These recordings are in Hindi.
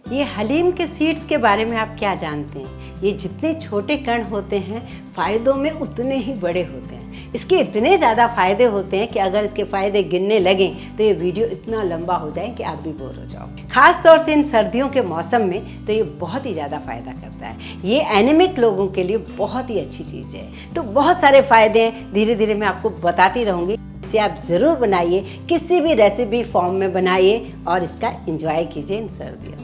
ये हलीम के सीड्स के बारे में आप क्या जानते हैं? ये जितने छोटे कण होते हैं फ़ायदों में उतने ही बड़े होते हैं। इसके इतने ज़्यादा फ़ायदे होते हैं कि अगर इसके फ़ायदे गिनने लगें तो ये वीडियो इतना लंबा हो जाए कि आप भी बोर हो जाओगे। ख़ास तौर से इन सर्दियों के मौसम में तो ये बहुत ही ज़्यादा फ़ायदा करता है। ये एनीमिक लोगों के लिए बहुत ही अच्छी चीज़ है। तो बहुत सारे फ़ायदे हैं, धीरे धीरे मैं आपको बताती रहूँगी। इसे आप ज़रूर बनाइए, किसी भी रेसिपी फॉर्म में बनाइए और इसका एंजॉय कीजिए इन सर्दियों में।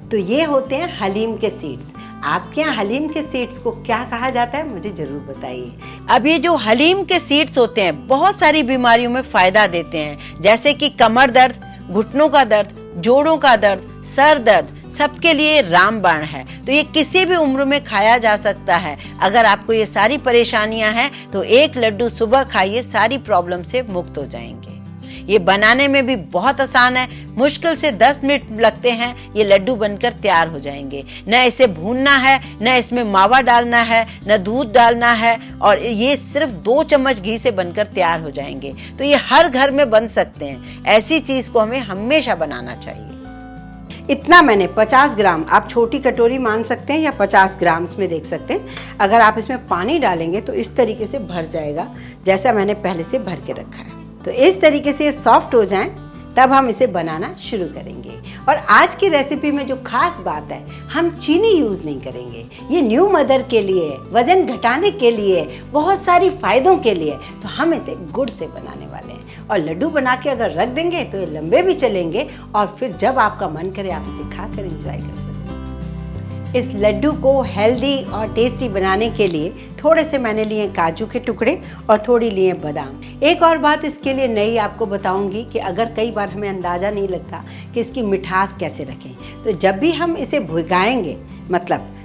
तो ये होते हैं हलीम के सीड्स। आपके यहाँ हलीम के सीड्स को क्या कहा जाता है मुझे जरूर बताइए। अब ये जो हलीम के सीड्स होते हैं बहुत सारी बीमारियों में फायदा देते हैं, जैसे कि कमर दर्द, घुटनों का दर्द, जोड़ों का दर्द, सर दर्द, सबके लिए रामबाण है। तो ये किसी भी उम्र में खाया जा सकता है। अगर आपको ये सारी परेशानियां हैं तो एक लड्डू सुबह खाइए, सारी प्रॉब्लम से मुक्त हो जाएंगे। ये बनाने में भी बहुत आसान है, मुश्किल से 10 मिनट लगते हैं, ये लड्डू बनकर तैयार हो जाएंगे। न इसे भूनना है, न इसमें मावा डालना है, न दूध डालना है, और ये सिर्फ 2 चम्मच घी से बनकर तैयार हो जाएंगे। तो ये हर घर में बन सकते हैं। ऐसी चीज को हमें हमेशा बनाना चाहिए। इतना मैंने 50 ग्राम, आप छोटी कटोरी मान सकते हैं या 50 ग्राम इसमें देख सकते हैं। अगर आप इसमें पानी डालेंगे तो इस तरीके से भर जाएगा, जैसा मैंने पहले से भर के रखा है। तो इस तरीके से ये सॉफ्ट हो जाएं तब हम इसे बनाना शुरू करेंगे। और आज की रेसिपी में जो खास बात है, हम चीनी यूज़ नहीं करेंगे। ये न्यू मदर के लिए, वज़न घटाने के लिए, बहुत सारी फ़ायदों के लिए, तो हम इसे गुड़ से बनाने वाले हैं। और लड्डू बना के अगर रख देंगे तो ये लंबे भी चलेंगे और फिर जब आपका मन करे आप इसे खाकर एंजॉय कर सकते हैं। इस लड्डू को हेल्दी और टेस्टी बनाने के लिए थोड़े से मैंने लिए काजू के टुकड़े और थोड़ी लिए बादाम। एक और बात इसके लिए नई आपको बताऊंगी कि अगर कई बार हमें अंदाज़ा नहीं लगता कि इसकी मिठास कैसे रखें, तो जब भी हम इसे भिगाएंगे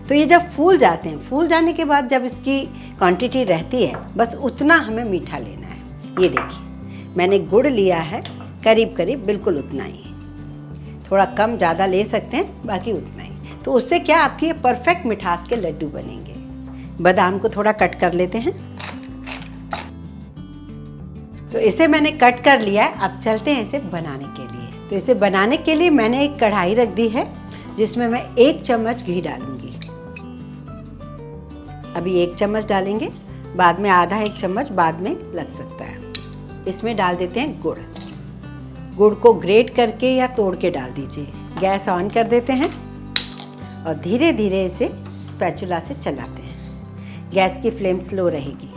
तो ये जब फूल जाते हैं, फूल जाने के बाद जब इसकी क्वांटिटी रहती है बस उतना हमें मीठा लेना है। ये देखिए मैंने गुड़ लिया है, करीब करीब बिल्कुल उतना ही, थोड़ा कम ज़्यादा ले सकते हैं, बाकी उतना ही। तो उससे क्या आपकी ये परफेक्ट मिठास के लड्डू बनेंगे। बादाम को थोड़ा कट कर लेते हैं। तो इसे मैंने कट कर लिया है। अब चलते हैं इसे बनाने के लिए। तो इसे बनाने के लिए मैंने एक कढ़ाई रख दी है जिसमें मैं 1 चम्मच घी डालूंगी। अभी 1 चम्मच डालेंगे, बाद में आधा 1 चम्मच बाद में लग सकता है। इसमें डाल देते हैं गुड़। गुड़ को ग्रेट करके या तोड़ के डाल दीजिए। गैस ऑन कर देते हैं और धीरे धीरे इसे स्पैचुला से चलाते हैं। गैस की फ्लेम स्लो रहेगी।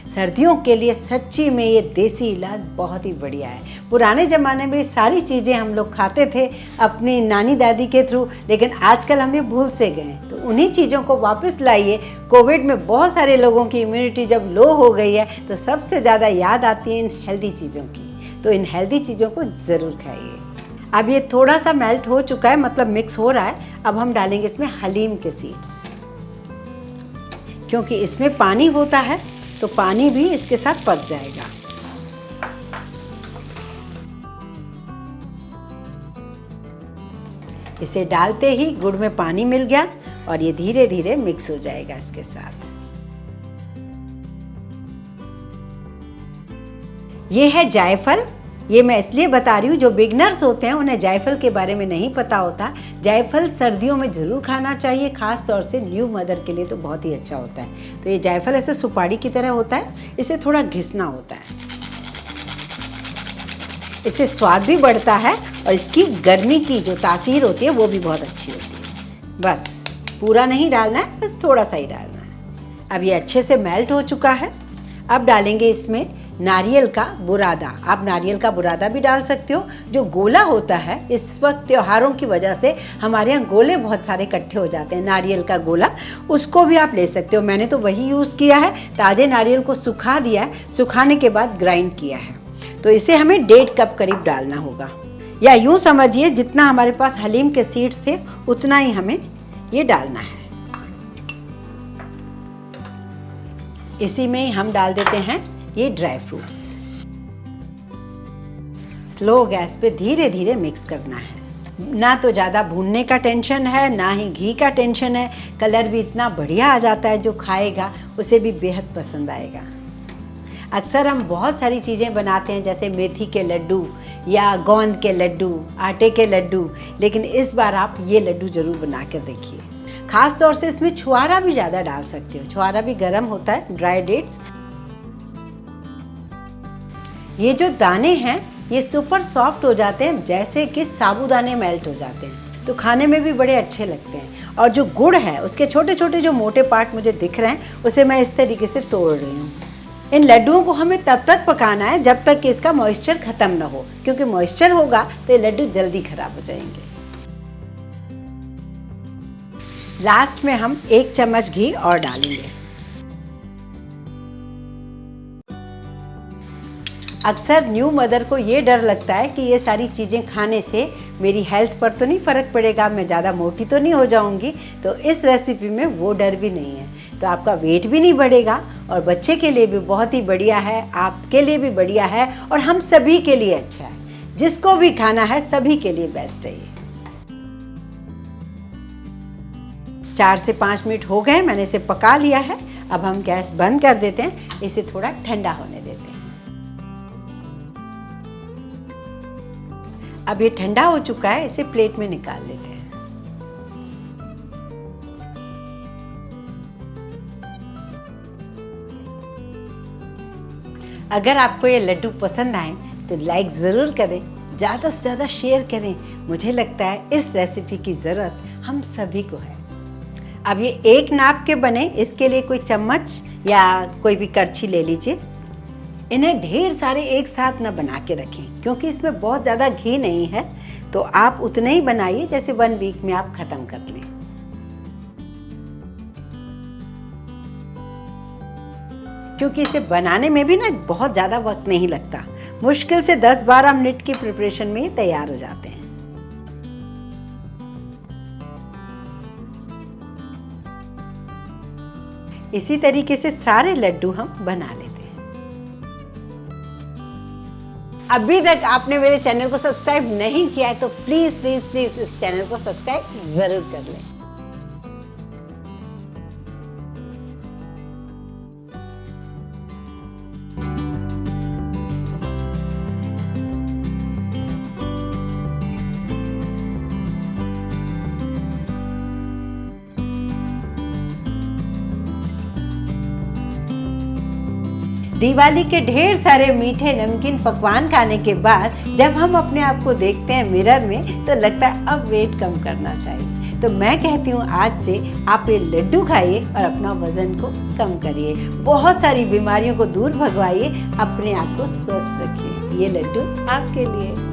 सर्दियों के लिए सच्ची में ये देसी इलाज बहुत ही बढ़िया है। पुराने ज़माने में सारी चीज़ें हम लोग खाते थे अपनी नानी दादी के थ्रू, लेकिन आजकल हम ये भूल से गए। तो उन्हीं चीज़ों को वापस लाइए। कोविड में बहुत सारे लोगों की इम्यूनिटी जब लो हो गई है तो सबसे ज़्यादा याद आती है इन हेल्दी चीज़ों की। तो इन हेल्दी चीज़ों को ज़रूर खाइए। अब ये थोड़ा सा मेल्ट हो चुका है, मतलब मिक्स हो रहा है। अब हम डालेंगे इसमें हलीम के सीड्स। क्योंकि इसमें पानी होता है तो पानी भी इसके साथ पक जाएगा। इसे डालते ही गुड़ में पानी मिल गया और ये धीरे धीरे मिक्स हो जाएगा इसके साथ। ये है जायफल। ये मैं इसलिए बता रही हूँ, जो बिगनर्स होते हैं उन्हें जायफल के बारे में नहीं पता होता। जायफल सर्दियों में ज़रूर खाना चाहिए, ख़ास तौर से न्यू मदर के लिए तो बहुत ही अच्छा होता है। तो ये जायफल ऐसे सुपारी की तरह होता है, इसे थोड़ा घिसना होता है। इससे स्वाद भी बढ़ता है और इसकी गर्मी की जो तासीर होती है वो भी बहुत अच्छी होती है। बस पूरा नहीं डालना है, बस थोड़ा सा ही डालना है। अब ये अच्छे से मेल्ट हो चुका है। अब डालेंगे इसमें नारियल का बुरादा। आप नारियल का बुरादा भी डाल सकते हो। जो गोला होता है, इस वक्त त्योहारों की वजह से हमारे यहाँ गोले बहुत सारे इकट्ठे हो जाते हैं, नारियल का गोला, उसको भी आप ले सकते हो। मैंने तो वही यूज़ किया है। ताज़े नारियल को सुखा दिया है, सुखाने के बाद ग्राइंड किया है। तो इसे हमें 1.5 कप करीब डालना होगा, या यूँ समझिए जितना हमारे पास हलीम के सीड्स थे उतना ही हमें ये डालना है। इसी में ही हम डाल देते हैं ये ड्राई फ्रूट्स। स्लो गैस पे धीरे धीरे मिक्स करना है। ना तो ज़्यादा भूनने का टेंशन है, ना ही घी का टेंशन है। कलर भी इतना बढ़िया आ जाता है, जो खाएगा उसे भी बेहद पसंद आएगा। अक्सर हम बहुत सारी चीज़ें बनाते हैं, जैसे मेथी के लड्डू या गोंद के लड्डू, आटे के लड्डू, लेकिन इस बार आप ये लड्डू ज़रूर बना कर देखिए। ख़ास तौर से इसमें छुआरा भी ज़्यादा डाल सकते हो, छुआरा भी गर्म होता है, ड्राई डेट्स। ये जो दाने हैं ये सुपर सॉफ्ट हो जाते हैं, जैसे कि साबूदाने मेल्ट हो जाते हैं, तो खाने में भी बड़े अच्छे लगते हैं। और जो गुड़ है उसके छोटे छोटे जो मोटे पार्ट मुझे दिख रहे हैं, उसे मैं इस तरीके से तोड़ रही हूँ। इन लड्डुओं को हमें तब तक पकाना है जब तक कि इसका मॉइस्चर ख़त्म ना हो, क्योंकि मॉइस्चर होगा तो ये लड्डू जल्दी ख़राब हो जाएंगे। लास्ट में हम 1 चम्मच घी और डालेंगे। अक्सर न्यू मदर को ये डर लगता है कि ये सारी चीज़ें खाने से मेरी हेल्थ पर तो नहीं फ़र्क पड़ेगा, मैं ज़्यादा मोटी तो नहीं हो जाऊंगी। तो इस रेसिपी में वो डर भी नहीं है, तो आपका वेट भी नहीं बढ़ेगा और बच्चे के लिए भी बहुत ही बढ़िया है, आपके लिए भी बढ़िया है और हम सभी के लिए अच्छा है। जिसको भी खाना है सभी के लिए बेस्ट है ये। 4 से 5 मिनट हो गए, मैंने इसे पका लिया है। अब हम गैस बंद कर देते हैं, इसे थोड़ा ठंडा होने देते हैं। अब ये ठंडा हो चुका है, इसे प्लेट में निकाल लेते हैं। अगर आपको ये लड्डू पसंद आए तो लाइक ज़रूर करें, ज़्यादा से ज़्यादा शेयर करें। मुझे लगता है इस रेसिपी की ज़रूरत हम सभी को है। अब ये एक नाप के बने, इसके लिए कोई चम्मच या कोई भी करछी ले लीजिए। इन्हें ढेर सारे एक साथ ना बना के रखें, क्योंकि इसमें बहुत ज़्यादा घी नहीं है, तो आप उतने ही बनाइए जैसे 1 वीक में आप ख़त्म कर लें। क्योंकि इसे बनाने में भी ना बहुत ज़्यादा वक्त नहीं लगता, मुश्किल से 10-12 मिनट की प्रिपरेशन में ये तैयार हो जाते हैं। इसी तरीके से सारे लड्डू हम बना लेते हैं। अभी तक आपने मेरे चैनल को सब्सक्राइब नहीं किया है तो प्लीज़ प्लीज़ प्लीज़ इस चैनल को सब्सक्राइब ज़रूर कर लें। दिवाली के ढेर सारे मीठे नमकीन पकवान खाने के बाद जब हम अपने आप को देखते हैं मिरर में तो लगता है अब वेट कम करना चाहिए। तो मैं कहती हूँ आज से आप ये लड्डू खाइए और अपना वजन को कम करिए, बहुत सारी बीमारियों को दूर भगवाइए, अपने आप को स्वस्थ रखिए। ये लड्डू आपके लिए।